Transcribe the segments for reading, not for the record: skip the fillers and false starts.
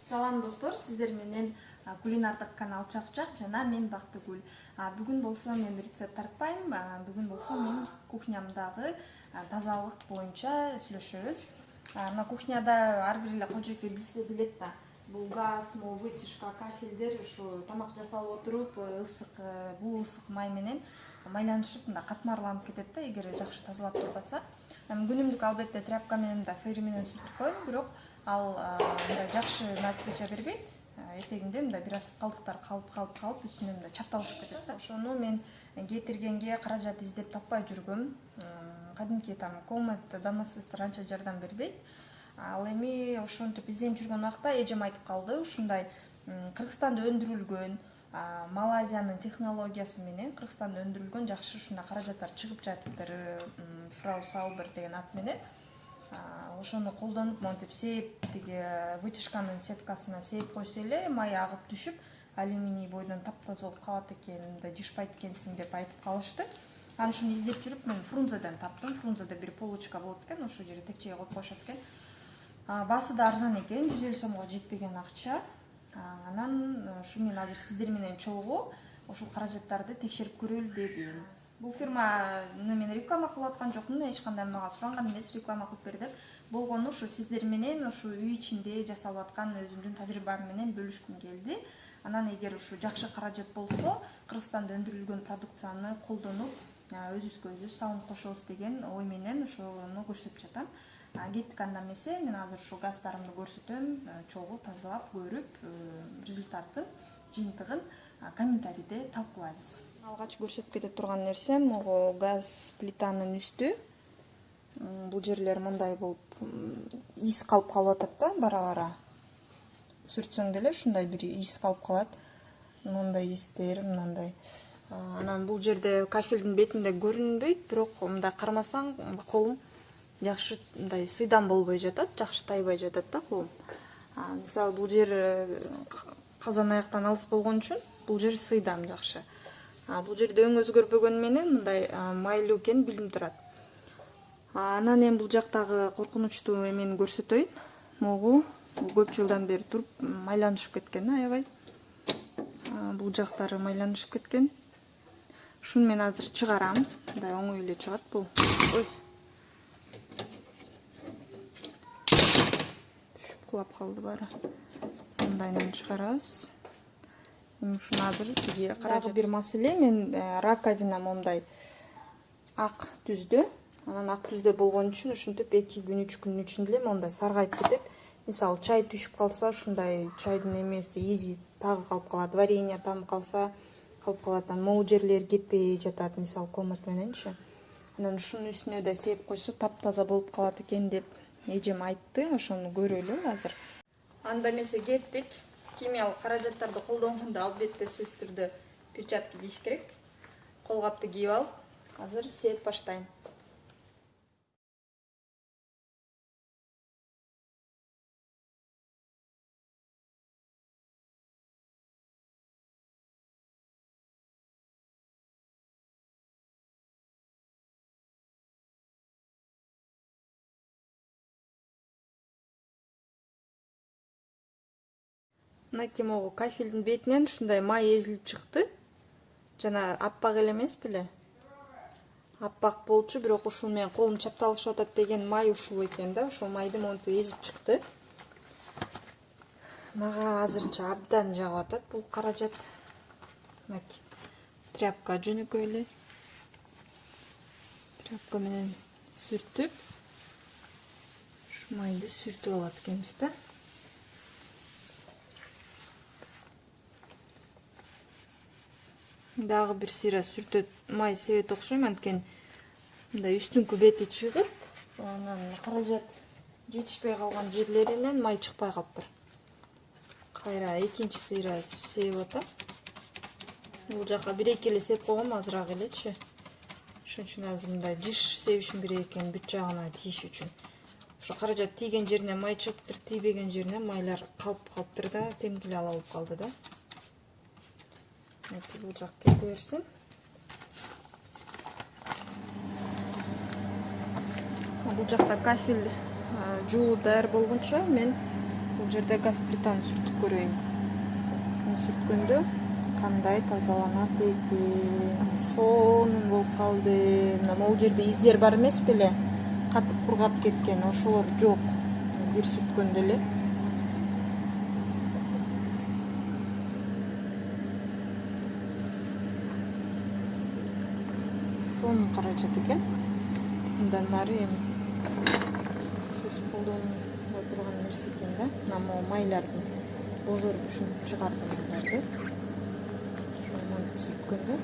Салам достор, сиздер менен кулинардык канал Чакчак жана мен Бактыгүл. Бүгүн болсо мен рецепт тартпайм. Бүгүн болсо мен кухнямдагы тазалык боюнча сүйлөшөбүз. Мына кухняда ар бир эле кожоке билсе билет да. Бул газ, вытяжка, кафелдер ушу тамак жасалып отуруп бул ысык май менен майланышып мындай катмарланып кетет да, эгер жакшы тазалап туруп атса. Күнүмдүк албетте тряпка менен да фейри менен сүртүп коем, бирок ал мындай жакшы натыйжа бербейт. Этегинде мындай бир аз калдыктар калып үстүнө мындай чапталышып кетет да. Ошону мен кетиргенге каражат издеп таппай жүргөм. Кадимки там комнат домостойстволор анча жардам бербейт. Ал эми ошентип изденип жүргөн убакта эжем айтып калды, ушундай Кыргызстанда өндүрүлгөн, Малайзиянын технологиясы менен Кыргызстанда өндүрүлгөн жакшы ушундай каражаттар чыгып жатыптыр. Фрау Саубер деген ат менен. Ошону колдонуп монтип сээп, тиги вытяжканын сеткасына сээп койсо эле май агып түшүп, алюминий бойдон таптаза болуп калат экен, мындай жышпайт экенсиң деп айтып калышты. Анан ушуну издеп жүрүп мен Фрунзеден таптым. Фрунзеде бир полочка болот экен, ошол жерге текчеге коюп коюшат экен. Баасы да арзан экен, 150 сомго жетпеген акча. Анан ушу мен азыр сиздер менен чогуу ушул каражаттарды текшерип көрөлү дедим. Бул фирманы мен реклама кылып аткан жокмун, эч кандай мага суранган эмес, реклама кылып бер деп. Болгону ушу сиздер менен ушу үй ичинде жасалып аткан өзүмдүн тажрыйбам менен бөлүшкүм келди. Анан эгер ушу жакшы каражат болсо, Кыргызстанда өндүрүлгөн продукцияны колдонуп, өзүбүзгө өзүбүз салым кошобуз деген ой менен ошону көрсөтүп жатам. Кеттик анда эмесе, мен азыр ушу газдарымды көрсөтөм, чогуу тазалап көрүп, результатын, жыйынтыгын комментарийде талкуулайбыз. Алгач көрсөтүп кете турган нерсем могу газ плитанын үстү. Бул жерлер мындай болуп из калып атат да, бара-бара. Сүртсөң деле ушундай бир из калып калат. Мындай издер, мындай. Анан бул жерде кафелдин бетинде көрүнбөйт, бирок мындай кармасаң колум жакшы мындай сыйдан болбой жатат, жакшы тайбай жатат да колум. Мисалы бул жер казан аяктан алыс болгон үчүн бул жер сыйдам жакшы. Бул жерде өң өзгөрбөгөнү менен мындай майлуу экени билинип турат. Анан эми бул жактагы коркунучтуу эмени көрсөтөйүн. Могу көп жылдан бери туруп майланышып кеткен, аябай. Бул жактары майланышып кеткен. Ушуну мен азыр чыгарам. Мындай оңой эле чыгат бул. Ой. Түшүп кулап калды баары. Мындайынан чыгарабыз. Ушуну азыр тиги каражат бир маселе, мен раковина момдай ак түздө. Анан ак түздө болгон үчүн ушинтип 2 күн 3 күнүн ичинде эле мондай саргайып кетет. Мисалы чай түшүп калса, ушундай чайдын эмеси изи тагы калып калат, варенье тамып калса калып калат. Могу жерлери кетпей жатат, мисалы комат мененчи. Анан ушунун үстүнө да сээп койсо таптаза болуп калат экен деп эжем айтты. Ошону көрөлү азыр. Анда эмесе кеттик. Химиялык каражаттарды колдонгондо албетте сөзсүз түрдө перчатка кийиш керек. Кол капты кийип алып, азыр сээп баштайм. Мынакей могу кафелдин бетинен ушундай май эзилип чыкты. Жана аппак эле эмес беле? Аппак болчу, бирок ушул менен колум чапталышып атат деген май ушул экен да, ошол майды монтип эзип чыкты. Мага азырынча абдан жагып атат бул каражат. Мынакей тряпка жөнөкөй эле. Тряпка менен сүртүп, ушу майды сүртүп алат экенбиз да. Дагы бир сыйра сүртөт, май себет окшойм, анткени мындай үстүңкү бети чыгып, анан каражат жетишпей калган жерлеринен май чыкпай калыптыр. Кайра экинчи сыйра сээп атам. Бул жака 1-2 эле сээп койгом, азыраак элечи. Ошон үчүн азыр мындай жыш себишим керек экен бүт жагына тийиш үчүн. Ошо каражат тийген жеринен май чыгыптыр, тийбеген жеринен майлар калып калыптыр да, темкиле ала болуп калды да. Бул жак кете берсин. Бул жакта кафель жуу даяр болгончо мен Бул жерде газ плитаны сүртүп көрөйүн. Сүрткөндө кандай тазаланат экен? Сонун болуп калды. Мына могул жерде издер бар эмес беле? Катып кургап кеткен, ошолор жок. Бир сүрткөндө эле. Сонун каражат экен. Мындан нары эми сөз колдонула турган нерсе экен да. Мына могу майлардын бозоргушун чыгардым буларды. Ошону сүрткөндө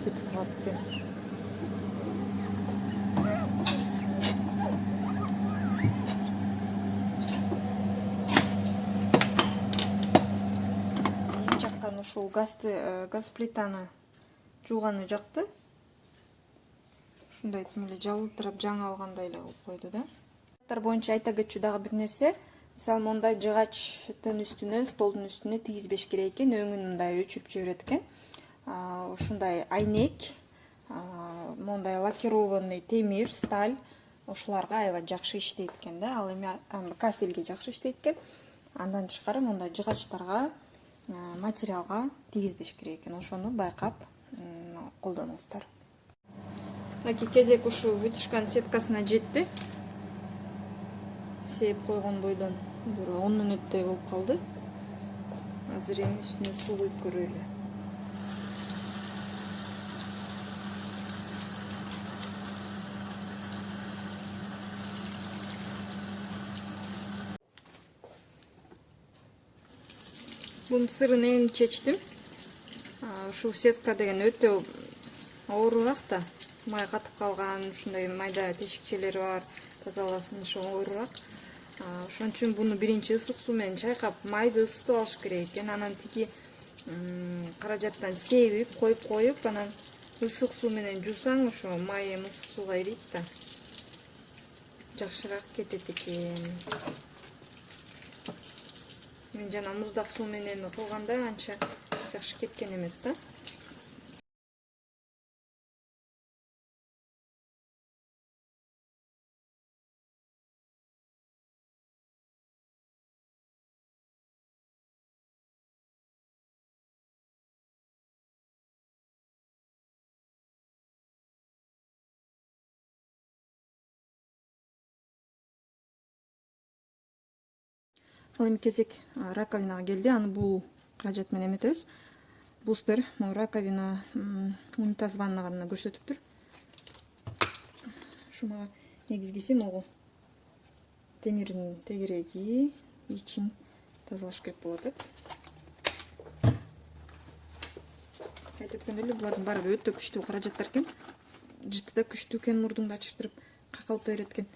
кетип калат экен. Эми жактан ушул газ плитаны жууганы жакты. Ушундай тим эле жалтырап жаңы алгандай эле кылып койду да. Боюнча айта кетчү дагы бир нерсе. Мисалы мондай жыгачтын үстүнө, столдун үстүнө тийгизбеш керек экен, өңүн мындай өчүрүп жиберет экен. Ушундай айнек, мондай лакированный темир, сталь ошоларга аябай жакшы иштейт экен да. Ал эми кафелге жакшы иштейт экен. Андан тышкары мондай жыгачтарга, материалга тийгизбеш керек экен. Ошону байкап колдонуңуздар. Мынакей кезек ушу вытяжканын сеткасына жетти. Сээп койгон бойдон бир 10 мүнөттөй болуп калды. Азыр эми үстүнө суу куюп көрөлү. Бунун сырын эми чечтим. Ушул сетка деген өтө оорураак да. Май катып калган, ушундай майда тешикчелери бар, тазаланышы оорураак. Ошон үчүн буну биринчи ысык суу менен чайкап, майды ысытып алыш керек экен. Анан тиги каражаттан себип, коюп, анан ысык суу менен жуусаң, ошо май эми ысык сууга эрийт да. Жакшыраак кетет экен. Мен жана муздак суу менен кылганда анча жакшы кеткен эмес да. Ал эми кезек раковинага келди. Аны бул каражат менен эметебиз. Бустер, могу раковина унитаз ваннага көрсөтүптүр. Ушуга негизгиси могу темирдин тегереги, ичин тазалаш керек болот. Айтып өткөндөй эле булардын баары өтө күчтүү каражаттар экен. Жыты да күчтүү экен, мурдуңду ачыштырып какалта берет экен.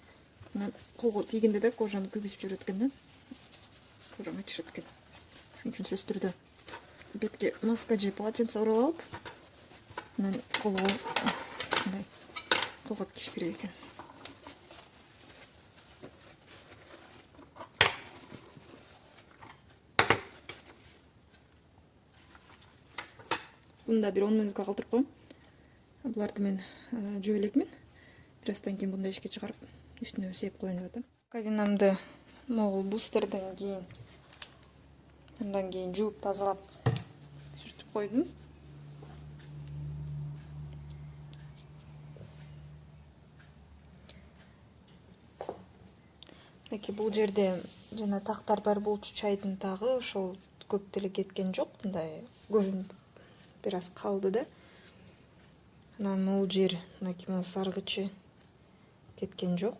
Анан колго тийгенде да кожаны күйгүзүп жиберет экен да. Кожаны ачышат экен. Ошон үчүн сөзсүз түрдө бетке маска же полотенце уруп алып, анан колго ушундай колгоп кийиш керек экен. Буну да бир 10 мүнөткө калтырып коем. Буларды мен жөө элекмин. Бир аздан кийин мындай ишке чыгарып, үстүнө сээп коеюн деп атам. Раковинамды могул бустерден кийин андан кийин жууп тазалап сүртүп койдум. Бул жерде жана тактар бар болчу, чайдын тагы ошол көп деле кеткен жок, мындай көрүнүп бир аз калды да. Анан могул жер, мынакей могу саргычы кеткен жок.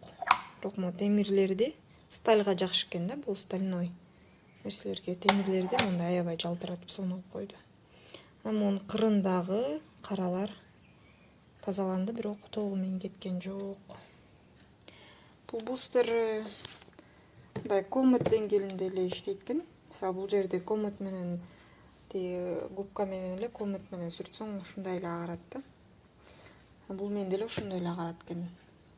Бирок могу темирлерди стальга жакшы экен да, бул стальной нерселерге темирлерди мындай аябай жалтыратып сонун кылып койду. Анан монун кырындагы каралар тазаланды, бирок толугу менен кеткен жок. Бул бустер мындай комет деңгээлинде эле иштейт экен. Мисалы бул жерде комет менен губка менен эле комет менен сүртсөң ушундай эле агарат да. Бул менде эле ошондой эле агарат экен.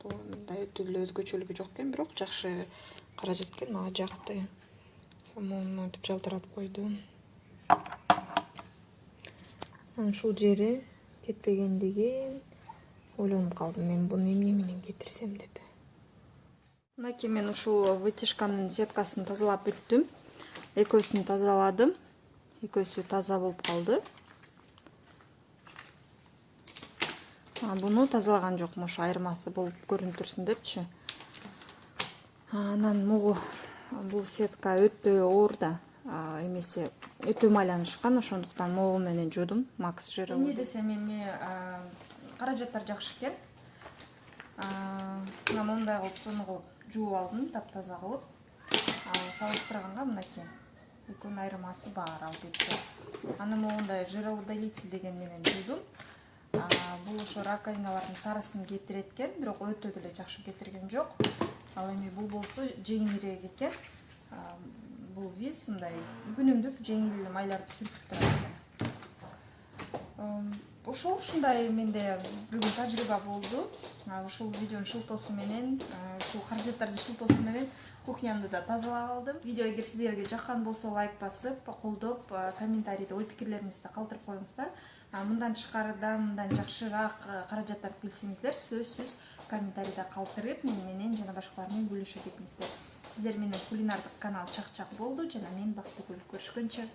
Бул мындай өтө эле өзгөчөлүгү жок экен, бирок жакшы каражат экен, мага жакты. Монтип жалтыратып койду. Анан ушул жери кетпегендигин ойлонуп калдым мен, буну эмне менен кетирсем деп. Мынакей мен ушул вытяжканын сеткасын тазалап бүттүм. экөөсүн тазаладым. Экөөсү таза болуп калды. Буну тазалаган жокмун, ошо айырмасы болуп көрүнүп турсун депчи. Анан могу бул сетка өтө оор да, эмеси өтө майланышкан, ошондуктан могу менен жуудум. Макс жира. Эмне десем, эми каражаттар жакшы экен. Мына мондай кылып сонун кылып жууп алдым, таптаза кылып. Салыштырганга мынакей. Экөөнүн айырмасы бар албетте. Аны моундай жироудалитель деген менен жуудум. Бул ошо раковиналардын сарысын кетирет экен, бирок өтө деле жакшы кетирген жок. Ал эми бул болсо жеңилирээк экен. Бул виз мындай күнүмдүк жеңил эле майларды сүртүп турат экен. Ушундай менде бүгүн тажрыйба болду. Ушул видеонун шылтоосу менен, ушул каражаттардын шылтоосу менен кухнямды да тазалап алдым. Видео эгер сиздерге жаккан болсо лайк басып, колдоп, комментарийде ой пикирлериңизди калтырып коюңуздар. Мындан тышкарыда мындан жакшыраак каражаттарды билсеңиздер, сөзсүз комментарийде калтырып, менен жана башкалар менен бөлүшө кетиңиздер. Сиздер менен кулинардык канал Чак-Чак болду жана мен Бактыгүл. Көрүшкөнчө.